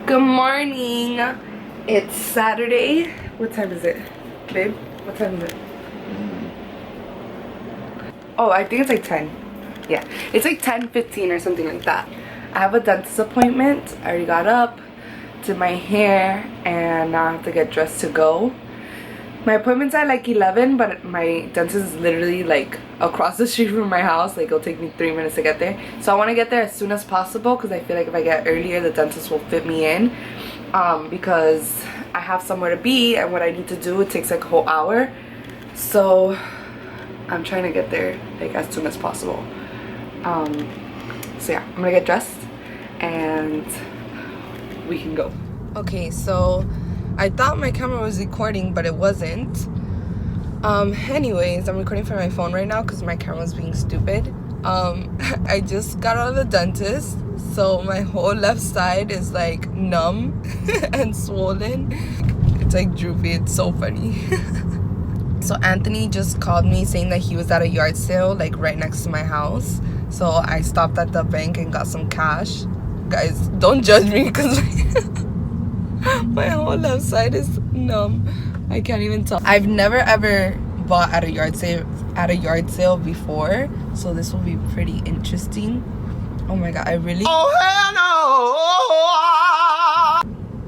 Good morning. It's Saturday. What time is it, babe? What time is it? Oh, I think it's like 10. Yeah, it's like 10:15 or something like that. I have a dentist appointment. I already got up, did my hair, and now I have to get dressed to go. My appointment's at like 11, but my dentist is literally like across the street from my house. Like, it'll take me 3 minutes to get there. So I want to get there as soon as possible because I feel like if I get earlier, the dentist will fit me in. Because I have somewhere to be and what I need to do, it takes like a whole hour. So I'm trying to get there like as soon as possible. So yeah, I'm gonna get dressed and we can go. Okay, so I thought my camera was recording, but it wasn't. Anyways, I'm recording from my phone right now because my camera was being stupid. I just got out of the dentist, so my whole left side is like numb and swollen. It's like droopy. It's so funny. So Anthony just called me saying that he was at a yard sale like right next to my house. So I stopped at the bank and got some cash. Guys, don't judge me because my whole left side is numb. I can't even tell. I've never ever bought at a yard sale before, so this will be pretty interesting. Oh my god, I really... Oh hell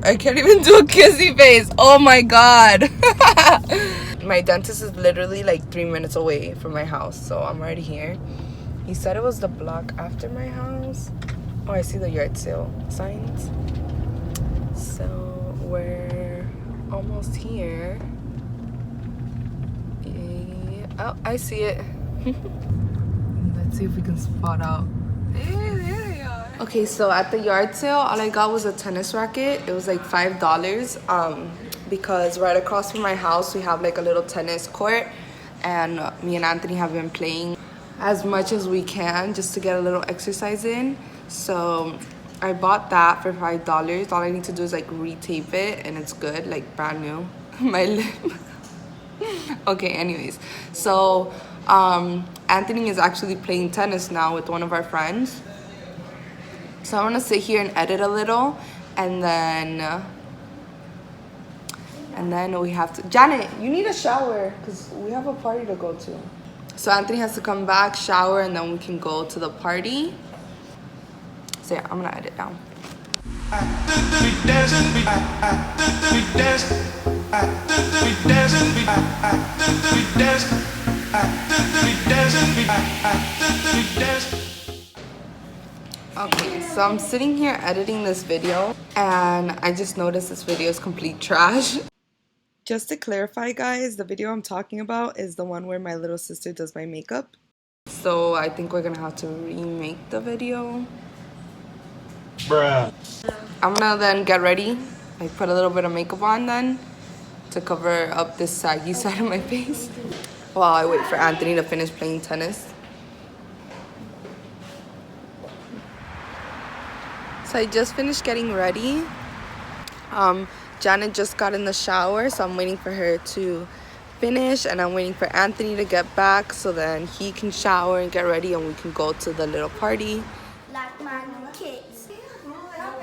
no! I can't even do a kissy face. Oh my god. My dentist is literally like 3 minutes away from my house, so I'm already here. He said it was the block after my house. Oh, I see the yard sale signs. So we're almost here. Yeah. Oh, I see it. Let's see if we can spot out. There they are. Okay, so at the yard sale, all I got was a tennis racket. It was like $5. Because right across from my house, we have like a little tennis court, and me and Anthony have been playing as much as we can just to get a little exercise in. So I bought that for $5. All I need to do is like retape it and it's good, like brand new. My lip. Okay, anyways, so Anthony is actually playing tennis now with one of our friends. So I want to sit here and edit a little, and then we have to... Janet, you need a shower because we have a party to go to. So Anthony has to come back, shower, and then we can go to the party. So yeah, I'm gonna edit now. Okay, so I'm sitting here editing this video, and I just noticed this video is complete trash. Just to clarify, guys, the video I'm talking about is the one where my little sister does my makeup. So I think we're gonna have to remake the video. Bruh. I'm gonna then get ready, like put a little bit of makeup on then to cover up this saggy side of my face while I wait for Anthony to finish playing tennis. So I just finished getting ready. Janet just got in the shower, so I'm waiting for her to finish, and I'm waiting for Anthony to get back so then he can shower and get ready and we can go to the little party. Like my kids.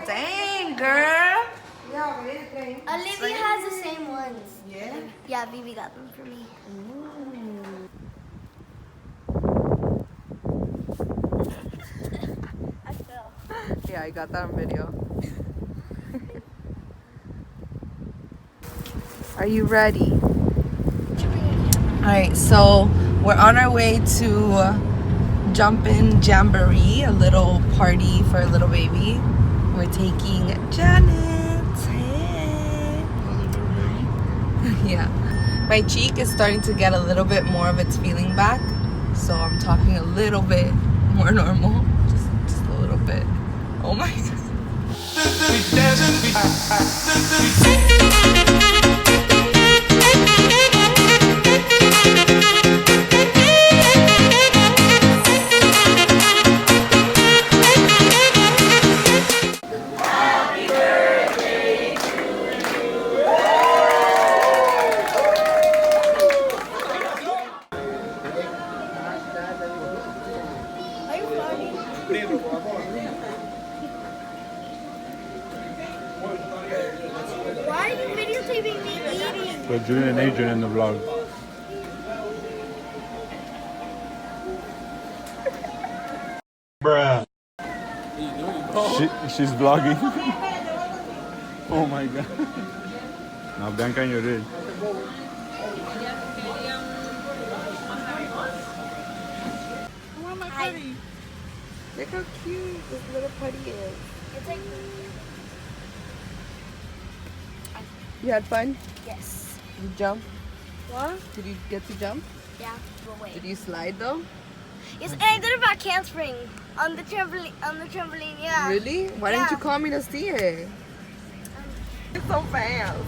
Dang, girl. Olivia has the same ones. Yeah? Yeah, Vivi got them for me. I fell. Yeah, I got that on video. Are you ready? Alright, so we're on our way to Jumpin' Jamboree, a little party for a little baby. We're taking Janet. Hey. Yeah. My cheek is starting to get a little bit more of its feeling back, so I'm talking a little bit more normal. Just a little bit. Oh my god. Why are you videotaping me eating? Put Julian and Adrian in the vlog. Bruh. She's vlogging. Oh my god. Now Bianca and you're ready. Look how cute this little putty is. It's like... You had fun? Yes. Did you jump? What? Did you get to jump? Yeah, but wait. Did you slide though? Yes, and I did a back handspring on the trampoline, yeah. Really? Why didn't you call me to see it? It's so fast.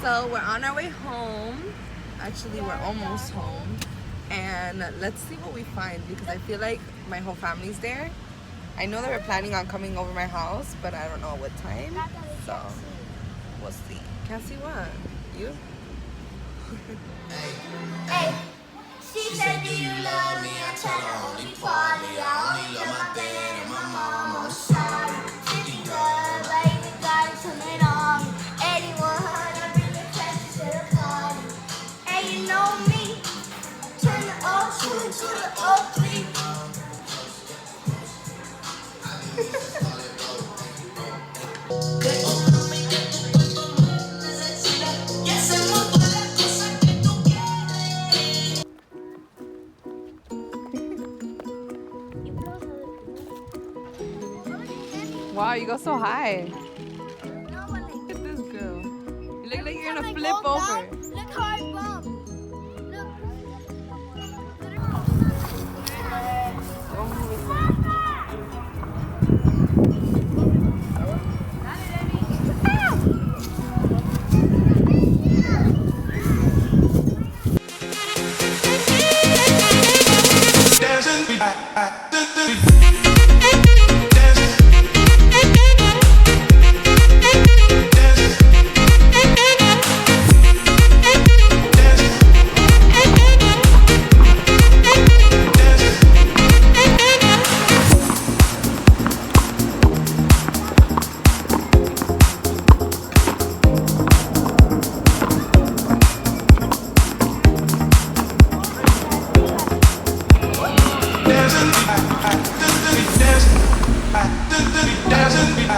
So we're on our way home. Actually, we're almost home. And let's see what we find because I feel like my whole family's there. I know that we're planning on coming over my house, but I don't know what time. So we'll see. Can't see what? You? Hey, she said, do you love me? I tell her only partly. I only love my dad and my mom. I'm sorry. 50 gloves, I even got it turn it on. 81, I bring the trashes to the party. Hey, you know me. Turn the 02 to the 03. Wow, you go so high. No, Look at this girl. You look like you're gonna Look flip how I over. bump. Look how I bump.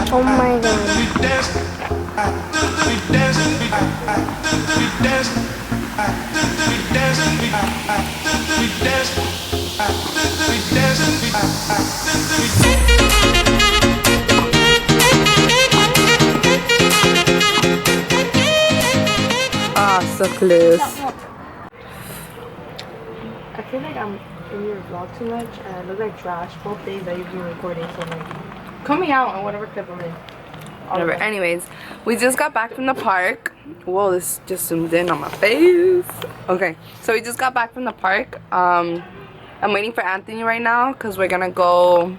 Oh my god. Ah, so close. I feel like I'm in your vlog too much and I look like trash both days that you've been recording, so I'm like, coming out on whatever clip I'm in. Whatever. Anyways, we just got back from the park. Whoa, this just zoomed in on my face. Okay, so we just got back from the park. I'm waiting for Anthony right now because we're gonna go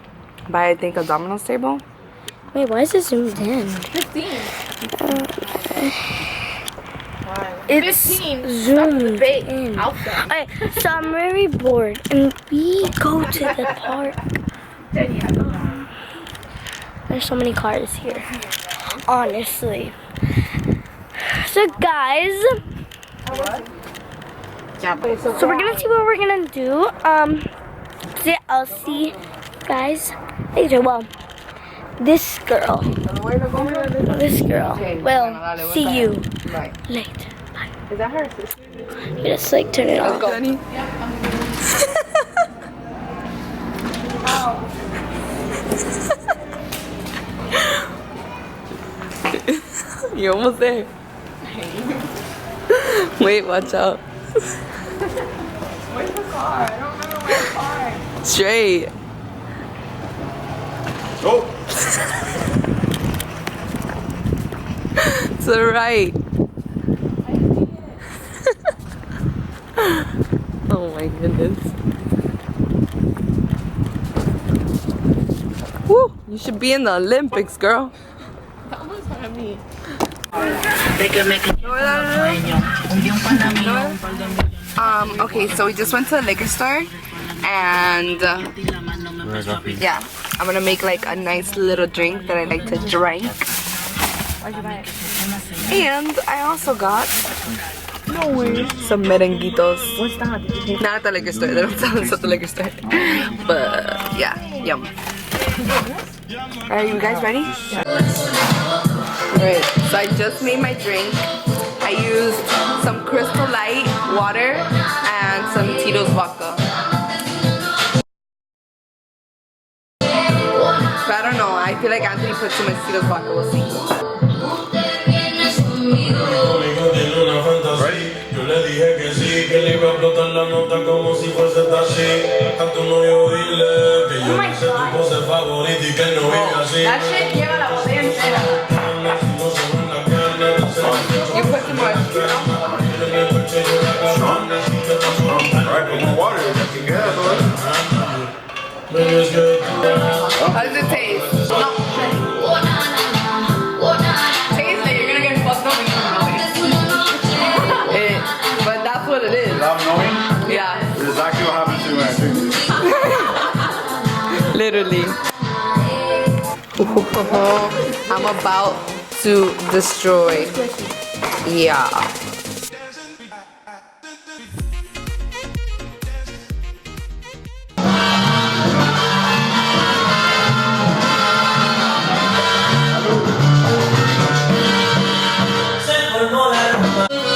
buy, I think, a Domino's table. Wait, why is it zoomed in? 15. It's 15. zoomed in. Okay, so I'm very bored, and we go to the park. There's so many cars here, honestly. So guys, so we're gonna see what we're gonna do. Today I'll see guys later. Well, this girl will see you later. Bye. Is that her sister? You just like turn it off. Jenny. You're almost there. Wait, watch out. Where's the car? I don't remember where's the car. Straight. Oh! To the right. Oh my goodness. Woo! You should be in the Olympics, girl. That was what I mean. Okay, so we just went to the liquor store And yeah, I'm gonna make like a nice little drink that I like to drink. And I also got some merenguitos. What's that? Not at the liquor store. They don't sell this at the liquor store. But yeah, yum. Are you guys ready? Yeah. Alright, so I just made my drink. I used some Crystal Light water and some Tito's vodka. But I don't know, I feel like Anthony put too much Tito's vodka, we'll see. Ready? That shit lleva la botella entera. You put too much. Alright, put more water. How does it taste? No. Taste it, you're gonna get fucked up when you know it. But that's what it is. Without knowing? Yeah. This is exactly what happens to me when I drink this. Literally. I'm about to destroy. Yeah.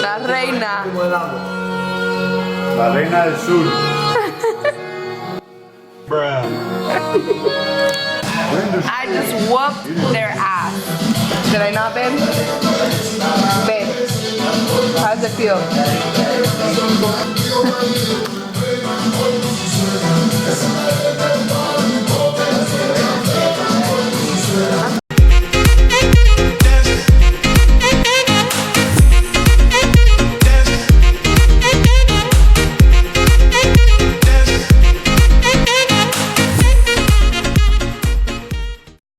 La reina. La reina del sur. Bruh. I just whooped their ass. Did I not, babe? Babe, how does it feel?